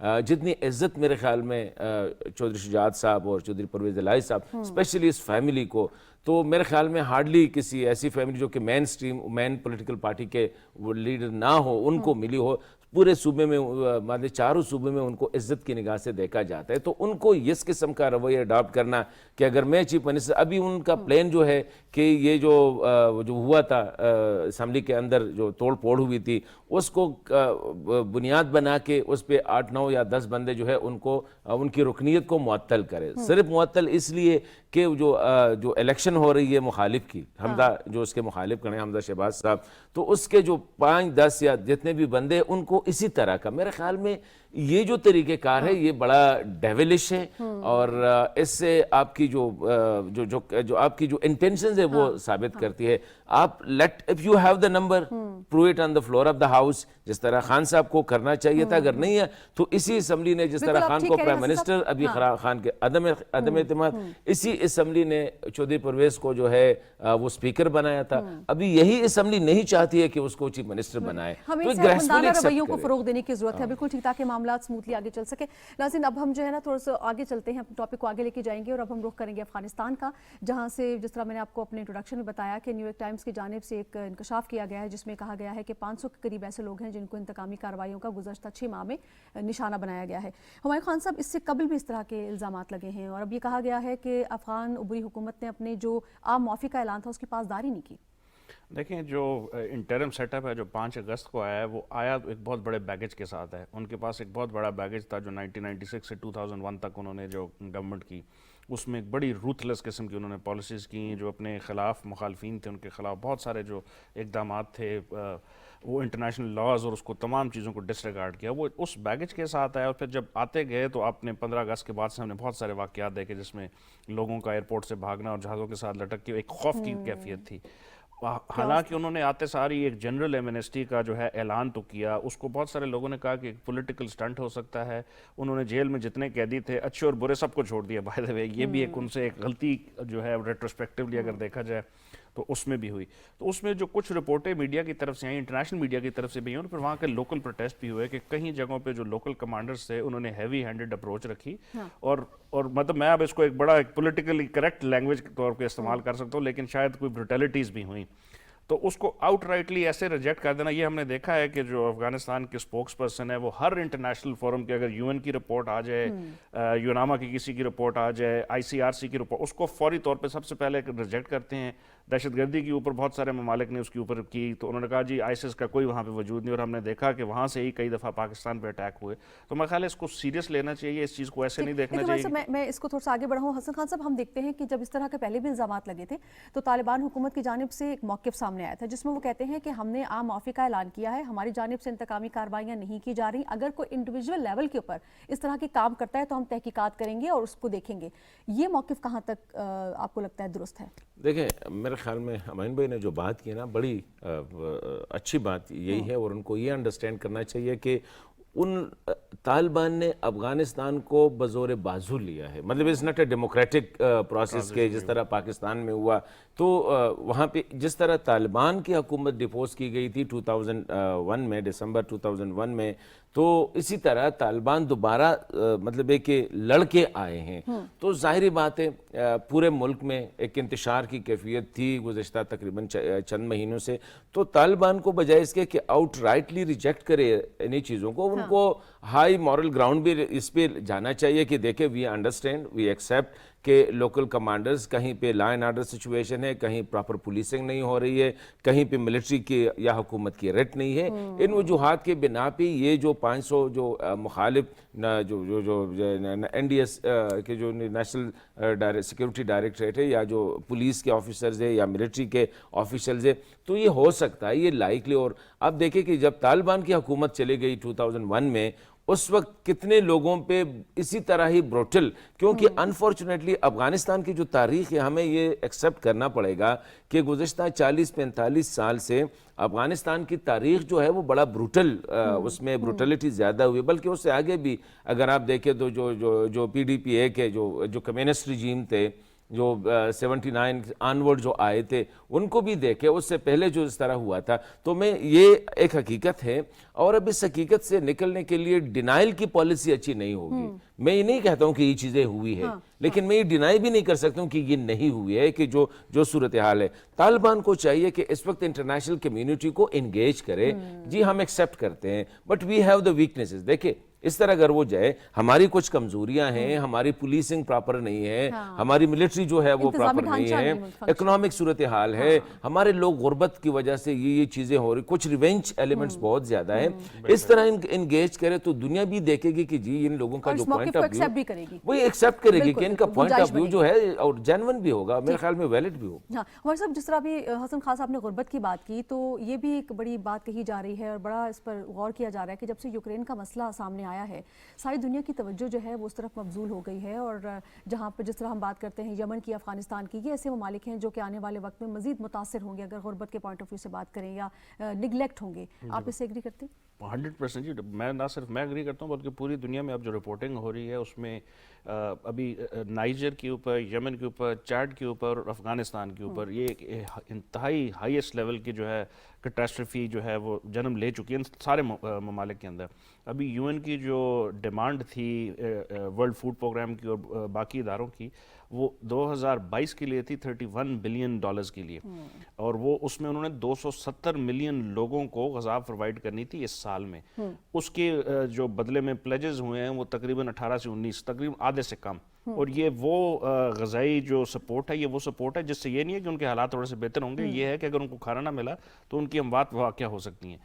جتنی عزت میرے خیال میں چودھری شجاعت صاحب اور چودھری پرویز الہی صاحب اسپیشلی اس فیملی کو، تو میرے خیال میں ہارڈلی کسی ایسی فیملی جو کہ مین پولیٹیکل پارٹی کے وہ لیڈر نہ ہو ان کو ملی ہو. پورے صوبے میں مانے چاروں صوبے میں ان کو عزت کی نگاہ سے دیکھا جاتا ہے. تو ان کو اس قسم کا رویہ اڈاپٹ کرنا کہ اگر میں چیف منسٹر، ابھی ان کا پلان جو ہے کہ یہ جو ہوا تھا اسمبلی کے اندر جو توڑ پھوڑ ہوئی تھی اس کو بنیاد بنا کے اس پہ 8 9 یا 10 بندے جو ہے ان کی رکنیت کو معطل کرے. صرف معطل اس لیے کہ جو الیکشن ہو رہی ہے مخالف کی، حمزہ جو اس کے مخالف کریں حمزہ شہباز صاحب، تو اس کے جو 5 10 یا جتنے بھی بندے ان کو اسی طرح کا، میرے خیال میں یہ جو طریقہ کار ہے یہ بڑا ڈیولش ہے اور اس سے آپ کی جو آپ کی جو انٹینشنز ہے وہ ثابت کرتی ہے. آپ if you have the number prove it on the floor of the house، جس طرح خان صاحب کو کرنا چاہیے تھا. اگر نہیں ہے تو اسی اسمبلی نے جس طرح خان کو پرائم منسٹر، ابھی خان کے عدم اعتماد، اسی اسمبلی نے چودھری پرویز کو جو ہے وہ سپیکر بنایا تھا. ابھی یہی اسمبلی نہیں چاہتی ہے کہ اس کو چیف منسٹر بنائے. ہمیں صحتمندانہ رویوں کو فروغ دینے کی ضرورت ہے بالکل ٹھیک، تاکہ معاملات سموتھلی آگے چل سکے. ناظرین اب ہم جو ہے نا تھوڑا سا آگے چلتے ہیں، ٹاپک کو آگے لے کے جائیں گے اور اب ہم رخ کریں گے افغانستان کا، جہاں سے جس طرح میں نے آپ کو اپنے انٹروڈکشن میں بتایا کہ نیو یارک ٹائمز کی جانب سے ایک انکشاف کیا گیا ہے جس میں کہا گیا ہے کہ 500 کے قریب ایسے لوگ ہیں جن کو انتقامی کارروائیوں کا گزشتہ 6 ماہ میں نشانہ بنایا گیا ہے. ہمایوں خان صاحب، اس سے قبل بھی اس طرح کے الزامات لگے ہیں اور اب یہ کہا گیا ہے کہ افغان عبوری حکومت نے اپنے جو عام معافی کا اعلان تھا اس کی پاسداری نہیں کی. دیکھیں جو انٹرم سیٹ اپ ہے جو 5 اگست کو آیا ہے وہ آیا ایک بہت بڑے بیگیج کے ساتھ ہے. ان کے پاس ایک بہت بڑا بیگیج تھا جو 1996 سے 2001 تک انہوں نے جو گورنمنٹ کی، اس میں ایک بڑی روتھلیس قسم کی انہوں نے پالیسیز کی. جو اپنے خلاف مخالفین تھے ان کے خلاف بہت سارے جو اقدامات تھے، وہ انٹرنیشنل لاز اور اس کو تمام چیزوں کو ڈسریگارڈ کیا. وہ اس بیگیج کے ساتھ آیا اور پھر جب آتے گئے تو آپ نے 15 اگست کے بعد سے ہم نے بہت سارے واقعات دیکھے جس میں لوگوں کا ایئرپورٹ سے بھاگنا اور جہازوں کے ساتھ لٹک کے ایک خوف کی کیفیت تھی. حالانکہ انہوں نے آتے ساری ایک جنرل ایمنسٹی کا جو ہے اعلان تو کیا، اس کو بہت سارے لوگوں نے کہا کہ ایک پولیٹیکل سٹنٹ ہو سکتا ہے. انہوں نے جیل میں جتنے قیدی تھے اچھے اور برے سب کو چھوڑ دیا. بائی دی وے یہ بھی ایک ان سے ایک غلطی جو ہے ریٹروسپیکٹیولی اگر دیکھا جائے تو اس میں بھی ہوئی. تو اس میں جو کچھ رپورٹیں میڈیا کی طرف سے آئیں، انٹرنیشنل میڈیا کی طرف سے بھی ہیں، اور پھر وہاں کے لوکل پروٹیسٹ بھی ہوئے کہ کہیں جگہوں پہ جو لوکل کمانڈرز تھے انہوں نے ہیوی ہینڈڈ اپروچ رکھی. اور مطلب میں اب اس کو ایک بڑا ایک پولیٹیکلی کریکٹ لینگویج کے طور پہ استعمال کر سکتا ہوں، لیکن شاید کوئی بروٹیلٹیز بھی ہوئیں تو اس کو آؤٹ رائٹلی ایسے ریجیکٹ کر دینا. یہ ہم نے دیکھا ہے کہ جو افغانستان کے اسپوکس پرسن ہے وہ ہر انٹرنیشنل فورم کے، اگر یو این کی رپورٹ آ جائے، یوناما کی کسی کی رپورٹ آ جائے، آئی سی آر سی کی رپورٹ، اس کو فوری طور پہ سب سے پہلے ریجیکٹ کرتے ہیں. دہشت گردی کے اوپر بہت سارے ممالک نے اس کے اوپر کی تو انہوں نے کہا جی آئیسس کا کوئی وہاں پہ وجود نہیں، اور ہم نے دیکھا کہ وہاں سے ہی کئی دفعہ پاکستان پہ اٹیک ہوئے. تو میں خیال ہے اس کو سیریس لینا چاہیے، اس چیز کو ایسے نہیں دیکھنا چاہیے. میں اس کو تھوڑا سا آگے بڑھاؤں. حسن خان صاحب، ہم دیکھتے ہیں کہ جب اس طرح کے پہلے بھی الزامات لگے تھے تو طالبان حکومت کی جانب سے ایک موقف سامنے آیا تھا جس میں وہ کہتے ہیں کہ ہم نے عام معافی کا اعلان کیا ہے، ہماری جانب سے انتقامی کارروائیاں نہیں کی جا رہی، اگر کوئی انڈیویجول لیول کے اوپر اس طرح کے کام کرتا ہے تو ہم تحقیقات کریں گے اور اس کو دیکھیں گے. یہ موقف کہاں تک آپ کو لگتا ہے درست ہے؟ دیکھیں میرے خیال میں ہمایون بھائی نے جو بات کی نا بڑی اچھی بات یہی ہے، اور ان کو یہ انڈرسٹینڈ کرنا چاہیے کہ ان طالبان نے افغانستان کو بزور بازو لیا ہے. مطلب it's not a democratic process کے جس طرح پاکستان میں ہوا. تو وہاں پہ جس طرح طالبان کی حکومت ڈیپوز کی گئی تھی 2001 میں، دسمبر 2001 میں، تو اسی طرح طالبان دوبارہ مطلب ہے کہ لڑ کے آئے ہیں. تو ظاہری بات ہے پورے ملک میں ایک انتشار کی کیفیت تھی گزشتہ تقریباً چند مہینوں سے. تو طالبان کو بجائے اس کے کہ آؤٹ رائٹلی ریجیکٹ کرے انہی چیزوں کو، ان کو ہائی مورل گراؤنڈ بھی اس پہ جانا چاہیے کہ دیکھیں وی انڈرسٹینڈ، وی ایکسیپٹ کہ لوکل کمانڈرز کہیں پہ لا اینڈ آرڈر سچویشن ہے، کہیں پراپر پولیسنگ نہیں ہو رہی ہے، کہیں پہ ملٹری کی یا حکومت کی ریٹ نہیں ہے. ان وجوہات کے بنا پہ یہ جو 500 جو مخالف جو این ڈی ایس کے جو نیشنل سیکورٹی ڈائریکٹریٹ ہے یا جو پولیس کے آفیسرز ہیں یا ملٹری کے آفیشلز ہیں، تو یہ ہو سکتا ہے، یہ لائکلی. اور اب دیکھیں کہ جب طالبان کی حکومت چلی گئی 2001 میں، اس وقت کتنے لوگوں پہ اسی طرح ہی بروٹل، کیونکہ انفارچونیٹلی افغانستان کی جو تاریخ ہے ہمیں یہ ایکسیپٹ کرنا پڑے گا کہ گزشتہ 40-45 سال سے افغانستان کی تاریخ جو ہے وہ بڑا بروٹل، اس میں بروٹلٹی زیادہ ہوئی. بلکہ اس سے آگے بھی اگر آپ دیکھیں تو جو پی ڈی پی اے کے جو کمیونسٹ رجیم تھے جو 79 آنورڈ جو آئے تھے ان کو بھی دیکھے, اس سے پہلے جو اس طرح ہوا تھا. تو میں یہ ایک حقیقت ہے, اور اب اس حقیقت سے نکلنے کے لیے ڈینائل کی پالیسی اچھی نہیں ہوگی. میں یہ نہیں کہتا ہوں کہ یہ چیزیں ہوئی ہے, لیکن میں یہ ڈینائی بھی نہیں کر سکتا ہوں کہ یہ نہیں ہوئی ہے, کہ جو صورتحال ہے. طالبان کو چاہیے کہ اس وقت انٹرنیشنل کمیونٹی کو انگیج کرے. جی ہم ایکسیپٹ کرتے ہیں, but we have the weaknesses. دیکھیں اس طرح اگر وہ جائے, ہماری کچھ کمزوریاں ہیں, ہماری پولیسنگ پراپر نہیں ہے, ہماری ملٹری جو ہے وہ پراپر نہیں ہے, اکنامک صورتحال ہے, ہمارے لوگ غربت کی وجہ سے یہ چیزیں ہو رہی, کچھ ریونج ایلیمنٹس بہت زیادہ ہیں. اس طرح انگیج کرے تو دنیا بھی دیکھے گی کہ جی ان لوگوں کا جو پوائنٹ آف ویو وہی ایکسیپٹ کرے گی, کہ ان کا پوائنٹ آف ویو جو ہے اور جینون بھی ہوگا, میرے خیال میں ویلڈ بھی ہوگا. ہاں عمر صاحب, جس طرح بھی حسن خان صاحب نے غربت کی بات کی, تو یہ بھی ایک بڑی بات کہی جا رہی ہے اور بڑا اس پر غور کیا جا رہا ہے کہ جب سے یوکرین کا مسئلہ سامنے آیا ہے, ساری دنیا کی توجہ جو ہے وہ اس طرف مبذول ہو گئی ہے. اور جہاں پر جس طرح ہم بات کرتے ہیں یمن کی, افغانستان کی, یہ ایسے ممالک ہیں جو کہ آنے والے وقت میں مزید متاثر ہوں گے اگر غربت کے پوائنٹ آف ویو سے بات کریں یا نگلیکٹ ہوں گے. آپ اس سے ایگری کرتے ہیں؟ 100% جی, میں نہ صرف میں ایگری کرتا ہوں بلکہ پوری دنیا میں اب جو رپورٹنگ ہو رہی ہے اس میں ابھی نائجر کے اوپر, یمن کے اوپر, چاڈ کے اوپر, افغانستان کے اوپر یہ ایک انتہائی ہائیسٹ لیول کی جو ہے کیٹاسٹرفی جو ہے وہ جنم لے چکی ہے ان سارے ممالک کے اندر. ابھی یو این کی جو ڈیمانڈ تھی ورلڈ فوڈ پروگرام کی اور باقی اداروں کی, وہ 2022 کے لیے تھی $31 بلین کے لیے, اور وہ اس میں انہوں نے 270 ملین لوگوں کو غذا پرووائڈ کرنی تھی اس سال میں. اس کے جو بدلے میں پلیجز ہوئے ہیں وہ تقریباً 18 سے 19, تقریباً آدھے سے کم. اور یہ وہ غذائی جو سپورٹ ہے, یہ وہ سپورٹ ہے جس سے یہ نہیں ہے کہ ان کے حالات تھوڑے سے بہتر ہوں گے, یہ ہے کہ اگر ان کو کھانا نہ ملا تو ان کی اموات واقع ہو سکتی ہیں.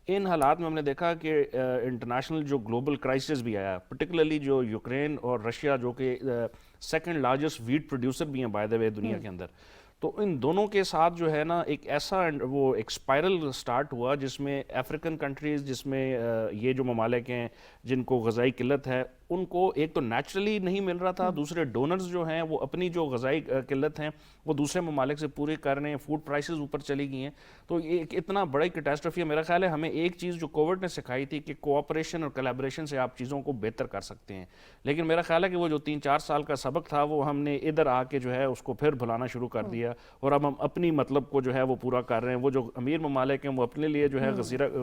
ان حالات میں ہم نے دیکھا کہ انٹرنیشنل جو گلوبل کرائسس بھی آیا, پرٹیکولرلی جو یوکرین اور رشیا جو کہ سیکنڈ لارجسٹ ویٹ پروڈیوسر بھی ہیں بائی دا وے دنیا کے اندر, تو ان دونوں کے ساتھ جو ہے نا ایک ایسا وہ ایک اسپائرل سٹارٹ ہوا جس میں افریقن کنٹریز, جس میں یہ جو ممالک ہیں جن کو غذائی قلت ہے, ان کو ایک تو نیچرلی نہیں مل رہا تھا, دوسرے ڈونرز جو ہیں وہ اپنی جو غذائی قلت ہیں وہ دوسرے ممالک سے پورے کر رہے ہیں, فوڈ پرائسز اوپر چلی گئی ہیں. تو یہ ایک اتنا بڑا کیٹاسٹرفی ہے. میرا خیال ہے ہمیں ایک چیز جو کووڈ نے سکھائی تھی کہ کوآپریشن اور کولیبریشن سے آپ چیزوں کو بہتر کر سکتے ہیں, لیکن میرا خیال ہے کہ وہ جو 3-4 سال کا سبق تھا وہ ہم نے ادھر آ کے جو ہے اس کو پھر بھلانا شروع کر دیا, اور اب ہم اپنی مطلب کو جو ہے وہ پورا کر رہے ہیں. وہ جو امیر ممالک ہیں وہ اپنے لیے جو ہے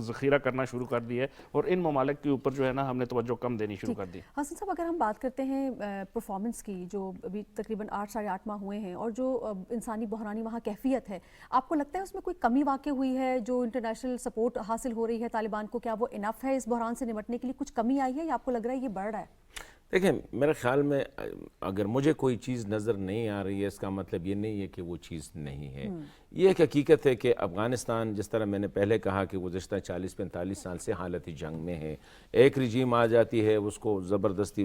ذخیرہ کرنا شروع کر دیا ہے, اور ان ممالک کے اوپر جو ہے نا ہم نے توجہ کم دینی شروع کر دی. حسن صاحب, اگر ہم بات کرتے ہیں پرفارمنس کی, جو ابھی تقریباً 8-8.5 ماہ ہوئے ہیں, اور جو انسانی بحرانی وہاں کیفیت ہے, آپ کو لگتا ہے اس میں کوئی کمی واقع ہوئی ہے جو انٹرنیشنل سپورٹ حاصل ہو رہی ہے طالبان کو, کیا وہ انف ہے اس بحران سے نمٹنے کے لیے, کچھ کمی آئی ہے یا آپ کو لگ رہا ہے یہ بڑھ رہا ہے؟ دیکھیں میرے خیال میں اگر مجھے کوئی چیز نظر نہیں آ رہی ہے اس کا مطلب یہ نہیں ہے کہ وہ چیز نہیں ہے. یہ ایک حقیقت ہے کہ افغانستان, جس طرح میں نے پہلے کہا کہ گزشتہ 40-45 سال سے حالت جنگ میں ہے. ایک رجیم آ جاتی ہے, اس کو زبردستی,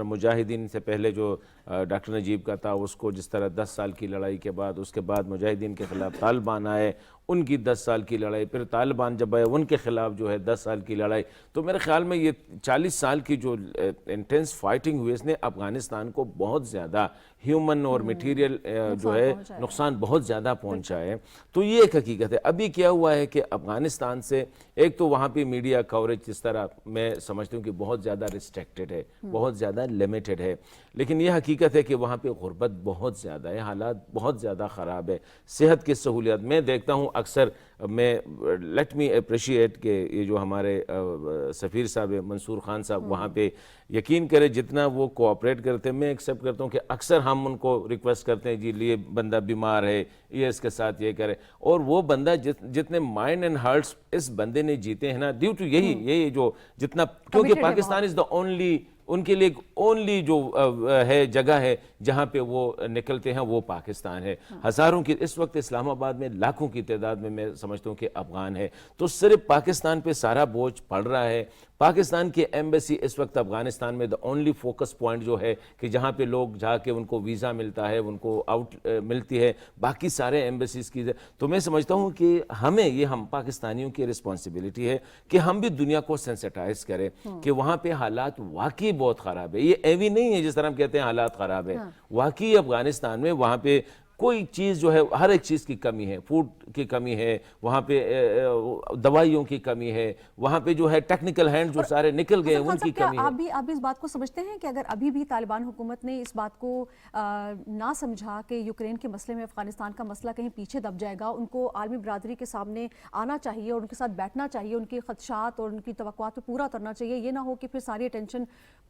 مجاہدین سے پہلے جو ڈاکٹر نجیب کا تھا اس کو جس طرح 10 سال کی لڑائی کے بعد, اس کے بعد مجاہدین کے خلاف طالبان آئے, ان کی 10 سال کی لڑائی, پھر طالبان جب آئے ان کے خلاف جو ہے 10 سال کی لڑائی. تو میرے خیال میں یہ 40 سال کی جو انٹینس فائٹنگ ہوئی اس نے افغانستان کو بہت زیادہ ہیومن اور میٹیریل جو ہے نقصان بہت زیادہ پہنچا ہے. تو یہ ایک حقیقت ہے. ابھی کیا ہوا ہے کہ افغانستان سے ایک تو وہاں پہ میڈیا کوریج جس طرح میں سمجھتا ہوں کہ بہت زیادہ ریسٹرکٹڈ ہے, بہت زیادہ لیمیٹڈ ہے, لیکن یہ حقیقت ہے کہ وہاں پہ غربت بہت زیادہ ہے, حالات بہت زیادہ خراب ہے. صحت کی سہولیات میں دیکھتا ہوں اکثر, میں لیٹ می اپریشیٹ کہ یہ جو ہمارے سفیر صاحب منصور خان صاحب وہاں پہ, یقین کرے جتنا وہ کوآپریٹ کرتے ہیں, میں ایکسیپٹ کرتا ہوں کہ اکثر ہم ان کو ریکویسٹ کرتے ہیں جی یہ بندہ بیمار ہے, یہ اس کے ساتھ یہ کرے, اور وہ بندہ جتنے مائنڈ اینڈ ہارٹس اس بندے نے جیتے ہیں نا, ڈیو ٹو یہی جو جتنا, کیونکہ پاکستان از دا اونلی, ان کے لیے اونلی جو ہے جگہ ہے جہاں پہ وہ نکلتے ہیں وہ پاکستان ہے. ہزاروں کی اس وقت اسلام آباد میں لاکھوں کی تعداد میں سمجھتا ہوں کہ افغان ہے. تو صرف پاکستان پہ سارا بوجھ پڑ رہا ہے. پاکستان کی ایمبیسی اس وقت افغانستان میں دا اونلی فوکس پوائنٹ جو ہے کہ جہاں پہ لوگ جا کے ان کو ویزا ملتا ہے, ان کو آؤٹ ملتی ہے, باقی سارے ایمبیسیز کی. تو میں سمجھتا ہوں کہ ہمیں, یہ ہم پاکستانیوں کی رسپانسبلٹی ہے کہ ہم بھی دنیا کو سینسٹائز کریں کہ وہاں پہ حالات واقعی بہت خراب ہے. یہ ایوی نہیں ہے جس طرح ہم کہتے ہیں حالات خراب ہے, واقعی افغانستان میں وہاں پہ کوئی چیز جو ہے ہر ایک چیز کی کمی ہے, فوڈ کی کمی ہے, وہاں پہ دوائیوں کی کمی ہے, وہاں پہ جو ہے ٹیکنیکل ہینڈ جو سارے نکل گئے ان کی کمی ہے. آپ بھی اس بات کو سمجھتے ہیں کہ اگر ابھی بھی طالبان حکومت نے اس بات کو نہ سمجھا کہ یوکرین کے مسئلے میں افغانستان کا مسئلہ کہیں پیچھے دب جائے گا, ان کو عالمی برادری کے سامنے آنا چاہیے اور ان کے ساتھ بیٹھنا چاہیے, ان کی خدشات اور ان کی توقعات پہ پورا اترنا چاہیے, یہ نہ ہو کہ پھر ساری اٹینشن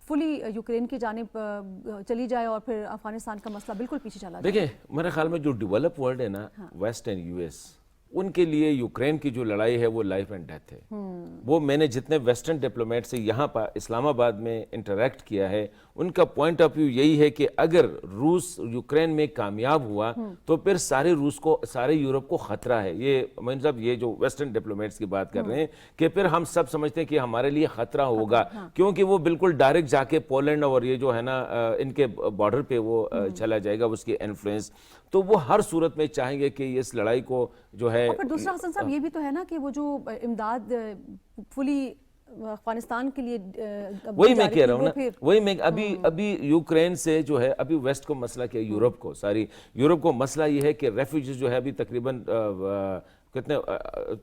فلی یوکرین کی جانب چلی جائے اور پھر افغانستان کا مسئلہ بالکل پیچھے چلا جائے. دیکھیں میرے خیال میں جو ڈیولپ ورلڈ ہے نا, ویسٹ اینڈ یو ایس, ان کے لیے یوکرین کی جو لڑائی ہے وہ لائف اینڈ ڈیتھ ہے. وہ میں نے جتنے ویسٹرن ڈپلومیٹ سے یہاں پر اسلام آباد میں انٹریکٹ کیا ہے, ان کا پوائنٹ آف ویو یہی ہے کہ اگر روس یوکرین میں کامیاب ہوا تو پھر سارے روس کو, سارے یورپ کو خطرہ ہے. یہ مطلب یہ جو ویسٹرن ڈپلومیٹس کی بات کر رہے ہیں کہ پھر ہم سب سمجھتے ہیں کہ ہمارے لیے خطرہ ہوگا, کیونکہ وہ بالکل ڈائریکٹ جا کے پولینڈ اور یہ جو ہے نا ان کے بارڈر پہ وہ چلا جائے گا, اس کی انفلوئنس. تو وہ ہر صورت میں چاہیں گے کہ اس لڑائی کو جو ہے. اور پھر دوسرا حسن صاحب یہ بھی تو ہے نا کہ وہ جو امداد فلی افغانستان کے لیے وہی میں کہہ رہا ہوں نا, وہی میں ابھی یوکرین سے جو ہے ابھی ویسٹ کو مسئلہ کیا, یورپ کو, ساری یورپ کو مسئلہ یہ ہے کہ ریفیوجیز جو ہے ابھی تقریباً کتنے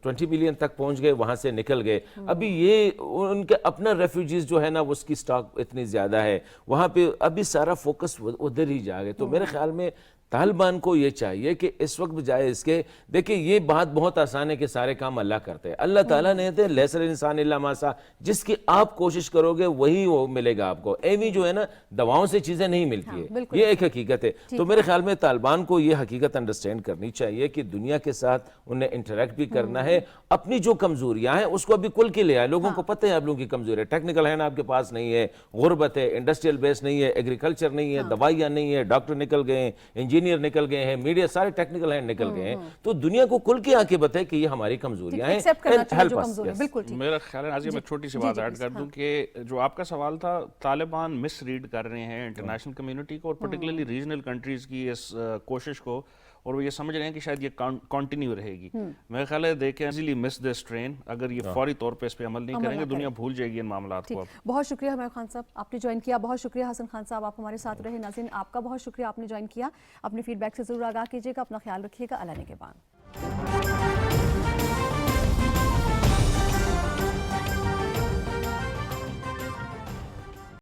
20 ملین تک پہنچ گئے, وہاں سے نکل گئے. ابھی یہ ان کے اپنا ریفیوجیز جو ہے نا اس کی سٹاک اتنی زیادہ ہے, وہاں پہ ابھی سارا فوکس ادھر ہی جا گئے. تو میرے خیال میں طالبان کو یہ چاہیے کہ اس وقت بجائے اس کے, دیکھیں یہ بات بہت آسان ہے کہ سارے کام اللہ کرتے ہیں, اللہ تعالیٰ نے کہتے ہیں لیس الانسان الا ما سعی, جس کی آپ کوشش کرو گے وہی وہ ملے گا آپ کو. ایویں جو ہے نا دواؤں سے چیزیں نہیں ملتی ہے, یہ ایک حقیقت ہے. تو میرے خیال میں طالبان کو یہ حقیقت انڈرسٹینڈ کرنی چاہیے کہ دنیا کے ساتھ انہیں انٹریکٹ بھی کرنا ہے, اپنی جو کمزوریاں ہیں اس کو ابھی کل کے لے آئے. لوگوں کو پتہ ہے آپ لوگوں کی کمزوری ہے, ٹیکنیکل ہینڈ آپ کے پاس نہیں ہے, غربت ہے, انڈسٹریل بیس نہیں ہے, ایگریکلچر نہیں ہے, دوائیاں نہیں ہے, ڈاکٹر نکل گئے ہیں, انجینئر نکل گئے ہیں, میڈیا سارے ٹیکنیکل ہینڈ نکل گئے ہیں. تو دنیا کو کھل کے آ کے بتائے کہ یہ ہماری کمزوریاں ہیں, میرا خیال ہے ناظر میں چھوٹی سی بات ایڈ کر دوں کہ جو آپ کا سوال تھا, طالبان مس ریڈ کر رہے ہیں انٹرنیشنل کمیونٹی کو اور پرٹیکولرلی ریجنل کنٹریز کی اس کوشش کو, اور وہ یہ سمجھ رہے ہیں کہ شاید یہ کنٹینیو رہے گی. میرا خیال ہے دیکھیں ایزیلی مس دس ٹرین, اگر یہ فوری طور پہ اس پہ عمل نہیں کریں گے دنیا بھول جائے گی ان معاملات کو. بہت شکریہ حمید خان صاحب, آپ نے جوائن کیا. بہت شکریہ حسن خان صاحب, آپ ہمارے ساتھ رہے. ناظرین آپ کا بہت شکریہ, آپ نے جوائن کیا. اپنے فیڈ بیک سے ضرور آگاہ کیجیے گا. اپنا خیال رکھیے گا. اللہ نگہبان.